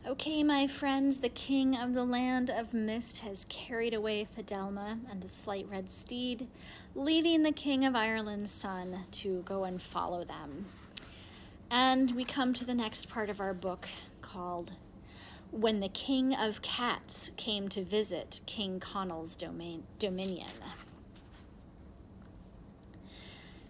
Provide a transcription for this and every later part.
Okay, my friends, the king of the land of mist has carried away Fidelma and the slight red steed, leaving the king of Ireland's son to go and follow them. And we come to the next part of our book called When the King of Cats Came to Visit King Connell's Dominion.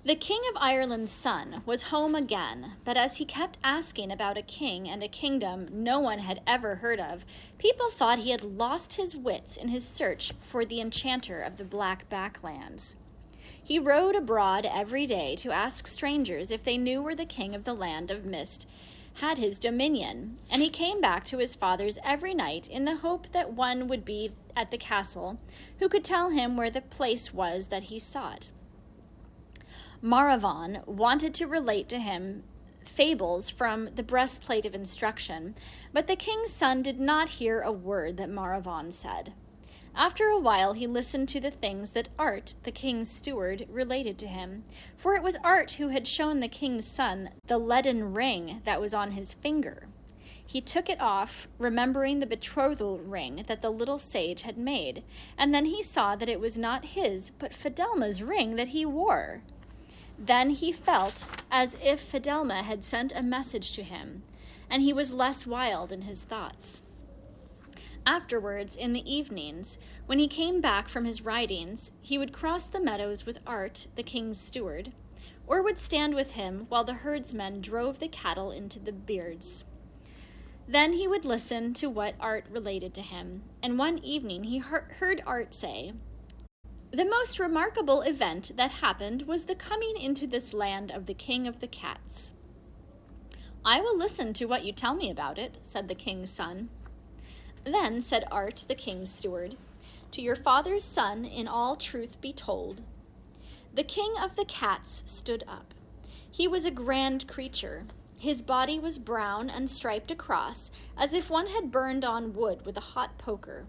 The King of Ireland's son was home again, but as he kept asking about a king and a kingdom no one had ever heard of, people thought he had lost his wits in his search for the enchanter of the Black Backlands. He rode abroad every day to ask strangers if they knew where the king of the land of mist had his dominion, and he came back to his father's every night in the hope that one would be at the castle who could tell him where the place was that he sought. Maravan wanted to relate to him fables from the breastplate of instruction, but the king's son did not hear a word that Maravan said. After a while he listened to the things that Art, the king's steward, related to him, for it was Art who had shown the king's son the leaden ring that was on his finger. He took it off, remembering the betrothal ring that the little sage had made, and then he saw that it was not his, but Fidelma's ring that he wore. Then he felt as if Fidelma had sent a message to him, and he was less wild in his thoughts. Afterwards, in the evenings, when he came back from his ridings, he would cross the meadows with Art, the king's steward, or would stand with him while the herdsmen drove the cattle into the beards. Then he would listen to what Art related to him, and one evening he heard Art say, "The most remarkable event that happened was the coming into this land of the king of the cats." "I will listen to what you tell me about it," said the king's son. Then said Art, the king's steward, "To your father's son in all truth be told. The king of the cats stood up. He was a grand creature. His body was brown and striped across, as if one had burned on wood with a hot poker.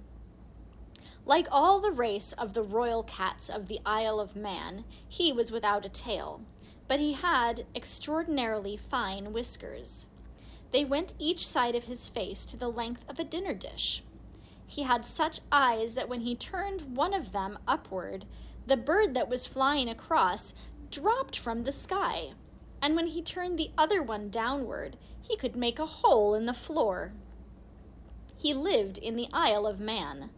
Like all the race of the royal cats of the Isle of Man, he was without a tail, but he had extraordinarily fine whiskers. They went each side of his face to the length of a dinner dish. He had such eyes that when he turned one of them upward, the bird that was flying across dropped from the sky, and when he turned the other one downward, he could make a hole in the floor. He lived in the Isle of Man.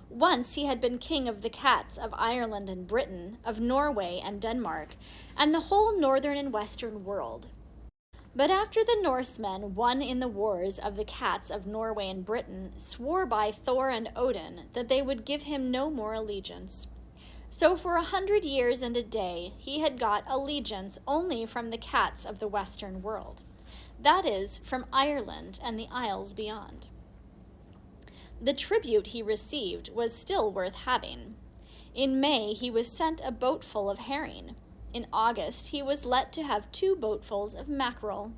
Once he had been king of the cats of Ireland and Britain, of Norway and Denmark, and the whole northern and western world. But after the Norsemen won in the wars of the cats of Norway and Britain, swore by Thor and Odin that they would give him no more allegiance. So for 100 years and a day he had got allegiance only from the cats of the western world, that is, from Ireland and the isles beyond. The tribute he received was still worth having. In May he was sent a boatful of herring. In August he was let to have 2 boatfuls of mackerel.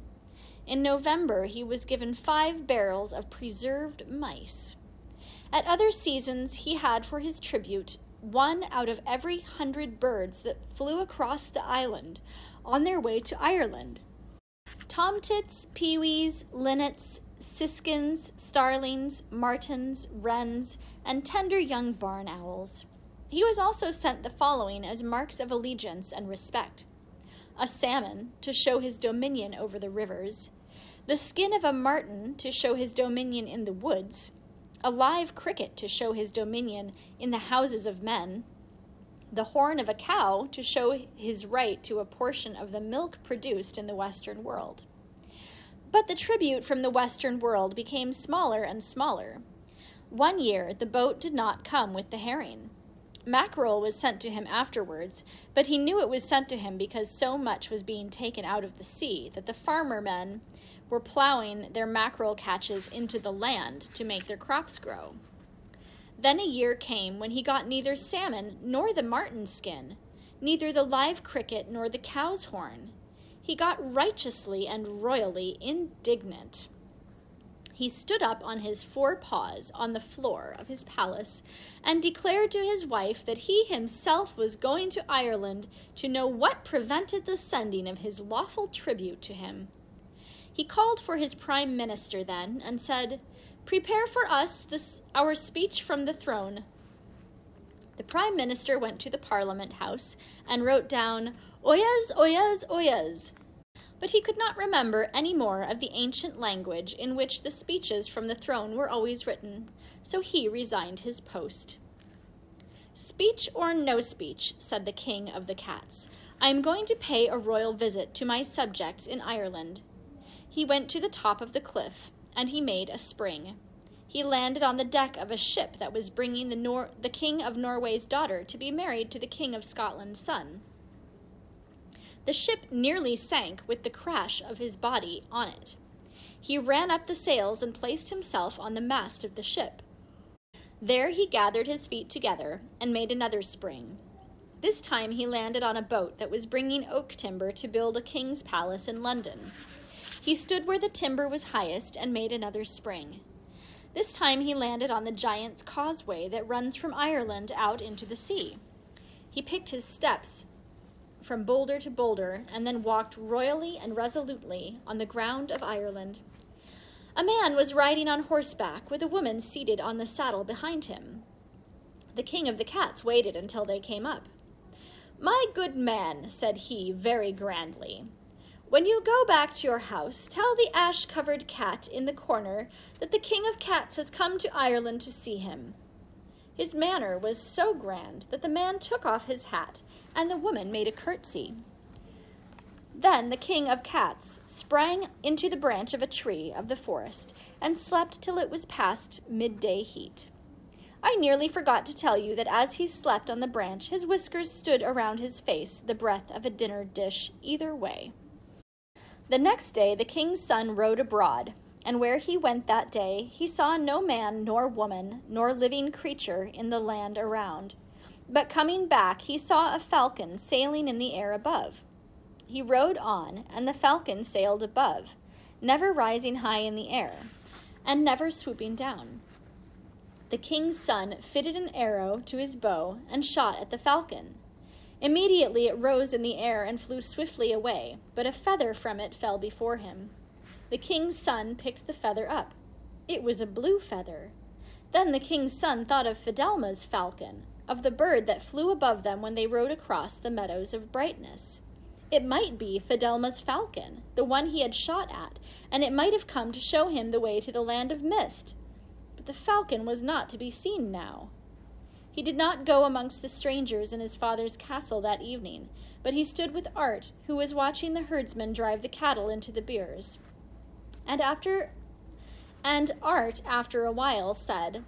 In November he was given 5 barrels of preserved mice. At other seasons he had for his tribute 1 out of every 100 birds that flew across the island on their way to Ireland. Tomtits, peewees, linnets, siskins, starlings, martins, wrens, and tender young barn owls. He was also sent the following as marks of allegiance and respect: a salmon, to show his dominion over the rivers; the skin of a marten, to show his dominion in the woods; a live cricket, to show his dominion in the houses of men; the horn of a cow, to show his right to a portion of the milk produced in the western world. But the tribute from the western world became smaller and smaller. One year the boat did not come with the herring. Mackerel was sent to him afterwards, but he knew it was sent to him because so much was being taken out of the sea that the farmer men were plowing their mackerel catches into the land to make their crops grow. Then a year came when he got neither salmon nor the marten skin, neither the live cricket nor the cow's horn. He got righteously and royally indignant. He stood up on his 4 paws on the floor of his palace and declared to his wife that he himself was going to Ireland to know what prevented the sending of his lawful tribute to him. He called for his prime minister then and said, "Prepare for us our speech from the throne." The prime minister went to the Parliament House and wrote down, "Oyez, oyez, oyez." But he could not remember any more of the ancient language in which the speeches from the throne were always written, so he resigned his post. "Speech or no speech," said the King of the Cats, "I am going to pay a royal visit to my subjects in Ireland." He went to the top of the cliff, and he made a spring. He landed on the deck of a ship that was bringing the King of Norway's daughter to be married to the King of Scotland's son. The ship nearly sank with the crash of his body on it. He ran up the sails and placed himself on the mast of the ship. There he gathered his feet together and made another spring. This time he landed on a boat that was bringing oak timber to build a king's palace in London. He stood where the timber was highest and made another spring. This time he landed on the Giant's Causeway that runs from Ireland out into the sea. He picked his steps from boulder to boulder and then walked royally and resolutely on the ground of Ireland. A man was riding on horseback with a woman seated on the saddle behind him. The King of the Cats waited until they came up. "My good man," said he very grandly, "when you go back to your house, tell the ash-covered cat in the corner that the King of Cats has come to Ireland to see him." His manner was so grand that the man took off his hat, and the woman made a curtsy. Then the King of Cats sprang into the branch of a tree of the forest and slept till it was past midday heat. I nearly forgot to tell you that as he slept on the branch, his whiskers stood around his face the breadth of a dinner dish either way. The next day the king's son rode abroad, and where he went that day he saw no man nor woman nor living creature in the land around. But coming back he saw a falcon sailing in the air above. He rode on, and the falcon sailed above, never rising high in the air, and never swooping down. The king's son fitted an arrow to his bow and shot at the falcon. Immediately it rose in the air and flew swiftly away, but a feather from it fell before him. The king's son picked the feather up. It was a blue feather. Then the king's son thought of Fidelma's falcon, of the bird that flew above them when they rode across the meadows of brightness. It might be Fidelma's falcon, the one he had shot at, and it might have come to show him the way to the land of mist. But the falcon was not to be seen now. He did not go amongst the strangers in his father's castle that evening, but he stood with Art, who was watching the herdsmen drive the cattle into the byres. And Art, after a while, said,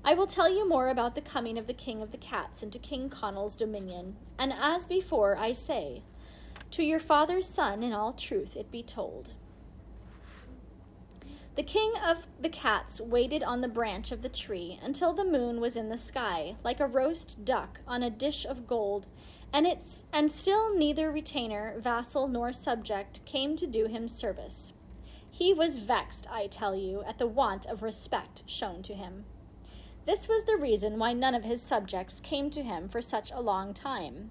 "I will tell you more about the coming of the King of the Cats into King Connell's dominion, and as before I say, to your father's son in all truth it be told." The King of the Cats waited on the branch of the tree until the moon was in the sky, like a roast duck on a dish of gold, and still neither retainer, vassal, nor subject came to do him service. He was vexed, I tell you, at the want of respect shown to him. This was the reason why none of his subjects came to him for such a long time.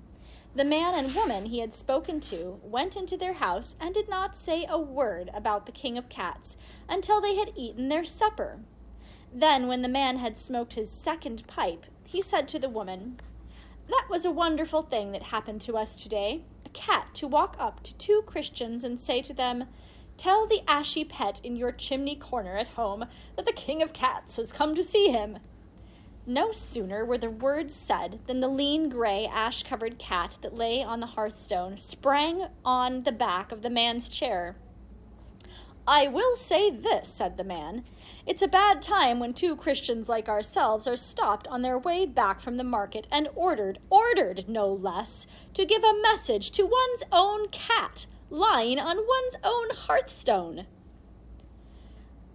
The man and woman he had spoken to went into their house and did not say a word about the King of Cats until they had eaten their supper. Then, when the man had smoked his second pipe, he said to the woman, "That was a wonderful thing that happened to us today. A cat to walk up to two Christians and say to them, 'Tell the ashy pet in your chimney corner at home that the King of Cats has come to see him.'" No sooner were the words said than the lean, gray, ash-covered cat that lay on the hearthstone sprang on the back of the man's chair. "I will say this," said the man. "It's a bad time when two Christians like ourselves are stopped on their way back from the market and ordered no less, to give a message to one's own cat lying on one's own hearthstone."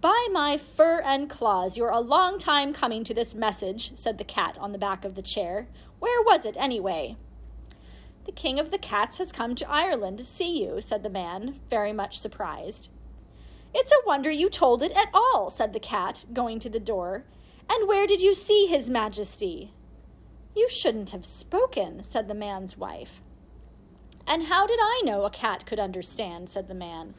"By my fur and claws, you're a long time coming to this message," said the cat on the back of the chair. "Where was it, anyway?" "The King of the Cats has come to Ireland to see you," said the man, very much surprised. "It's a wonder you told it at all," said the cat, going to the door. "And where did you see his majesty?" "You shouldn't have spoken," said the man's wife. "And how did I know a cat could understand?" said the man.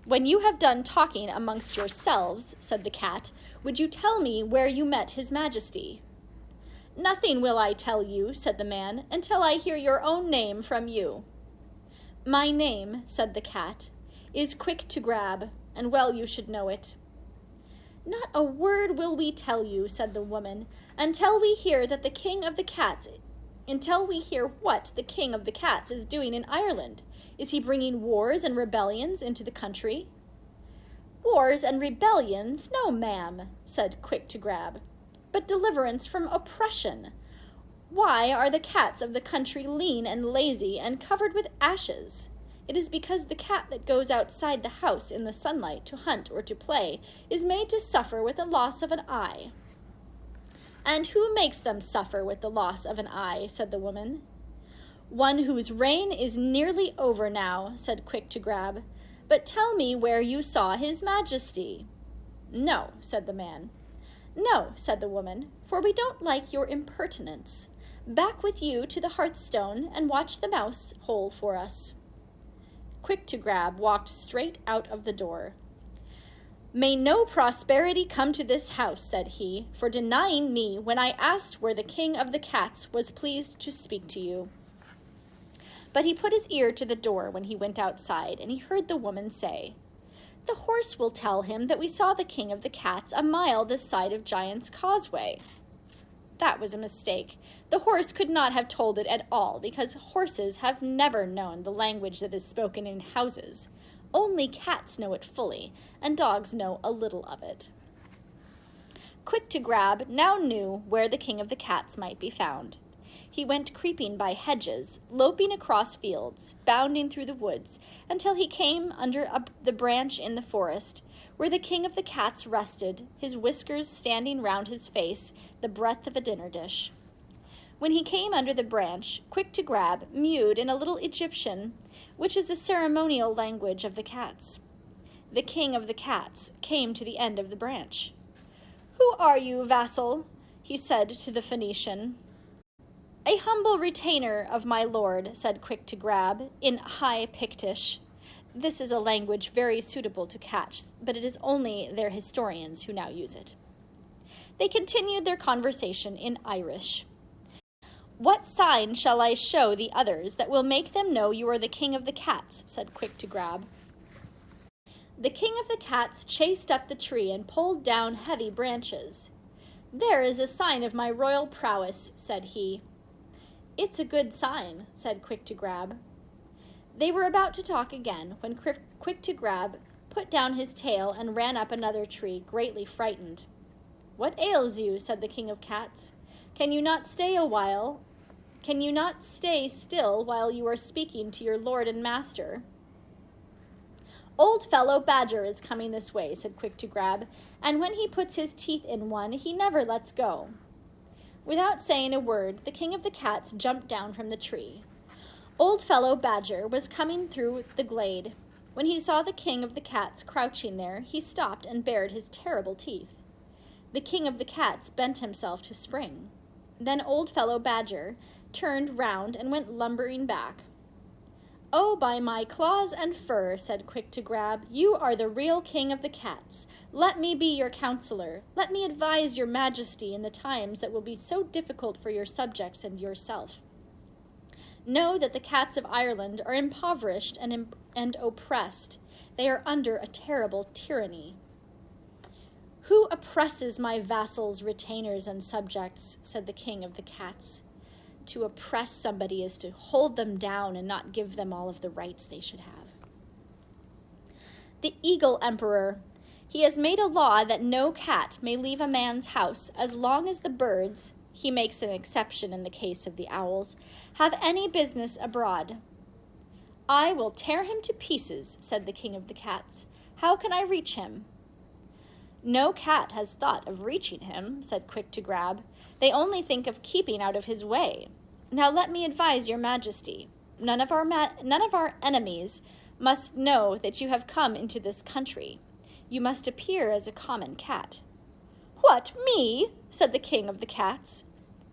When you have done talking amongst yourselves, said the cat, would you tell me where you met his majesty? Nothing will I tell you, said the man, until I hear your own name from you. My name, said the cat, is Quick to Grab, and well you should know it. Not a word will we tell you, said the woman, until we hear what the king of the cats is doing in Ireland. Is he bringing wars and rebellions into the country? Wars and rebellions? No, ma'am, said Quick to Grab, but deliverance from oppression. Why are the cats of the country lean and lazy and covered with ashes? It is because the cat that goes outside the house in the sunlight to hunt or to play is made to suffer with the loss of an eye. And who makes them suffer with the loss of an eye, said the woman. One whose reign is nearly over now, said Quick to Grab. But tell me where you saw his majesty. No, said the man. No, said the woman, for we don't like your impertinence. Back with you to the hearthstone and watch the mouse hole for us. Quick to Grab walked straight out of the door. May no prosperity come to this house, said he, for denying me when I asked where the king of the cats was pleased to speak to you. But he put his ear to the door when he went outside, and he heard the woman say, The horse will tell him that we saw the king of the cats a mile this side of Giant's Causeway. That was a mistake. The horse could not have told it at all, because horses have never known the language that is spoken in houses. Only cats know it fully, and dogs know a little of it. Quick to Grab now knew where the king of the cats might be found. He went creeping by hedges, loping across fields, bounding through the woods, until he came under the branch in the forest, where the king of the cats rested, his whiskers standing round his face, the breadth of a dinner dish. When he came under the branch, Quick to Grab mewed in a little Egyptian, which is the ceremonial language of the cats. The king of the cats came to the end of the branch. Who are you, vassal? He said to the Phoenician. A humble retainer of my lord, said Quick to Grab, in High Pictish. This is a language very suitable to cats, but it is only their historians who now use it. They continued their conversation in Irish. What sign shall I show the others that will make them know you are the king of the cats? Said Quick to Grab. The king of the cats chased up the tree and pulled down heavy branches. There is a sign of my royal prowess, said he. It's a good sign, said Quick to Grab. They were about to talk again when Quick to Grab put down his tail and ran up another tree, greatly frightened. What ails you? Said the king of cats. Can you not stay still while you are speaking to your lord and master? Old Fellow Badger is coming this way, said Quick to Grab, and when he puts his teeth in one, he never lets go. Without saying a word, the king of the cats jumped down from the tree. Old Fellow Badger was coming through the glade. When he saw the king of the cats crouching there, he stopped and bared his terrible teeth. The king of the cats bent himself to spring. Then Old Fellow Badger turned round and went lumbering back. Oh, by my claws and fur, said Quick to Grab, you are the real king of the cats. Let me be your counselor. Let me advise your majesty in the times that will be so difficult for your subjects and yourself. Know that the cats of Ireland are impoverished and oppressed. They are under a terrible tyranny. Who oppresses my vassals, retainers, and subjects? Said the king of the cats. To oppress somebody is to hold them down and not give them all of the rights they should have. The Eagle Emperor. He has made a law that no cat may leave a man's house as long as the birds, he makes an exception in the case of the owls, have any business abroad. I will tear him to pieces, said the king of the cats. How can I reach him? No cat has thought of reaching him, said Quick to Grab. They only think of keeping out of his way. Now let me advise your majesty. None of our enemies must know that you have come into this country. You must appear as a common cat. What, me? Said the king of the cats.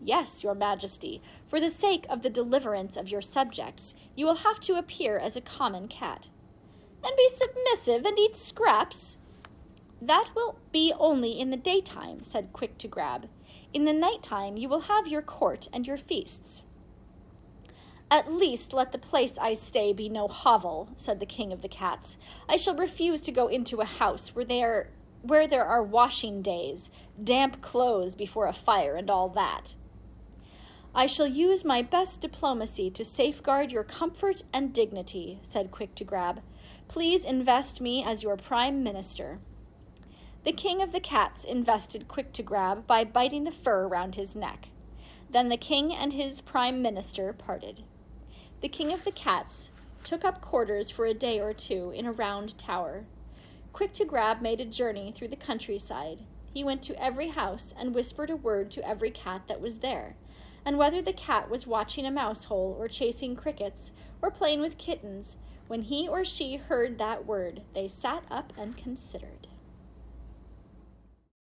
Yes, your majesty. For the sake of the deliverance of your subjects, you will have to appear as a common cat. and be submissive and eat scraps? That will be only in the daytime, said Quick to Grab. In the nighttime you will have your court and your feasts. At least let the place I stay be no hovel, said the King of the Cats. I shall refuse to go into a house where there are washing days, damp clothes before a fire, and all that. I shall use my best diplomacy to safeguard your comfort and dignity, said Quick to Grab. Please invest me as your prime minister. The King of the Cats invested Quick to Grab by biting the fur around his neck. Then the king and his prime minister parted. The King of the Cats took up quarters for a day or two in a round tower. Quick to Grab made a journey through the countryside. He went to every house and whispered a word to every cat that was there. And whether the cat was watching a mouse hole or chasing crickets or playing with kittens, when he or she heard that word, they sat up and considered.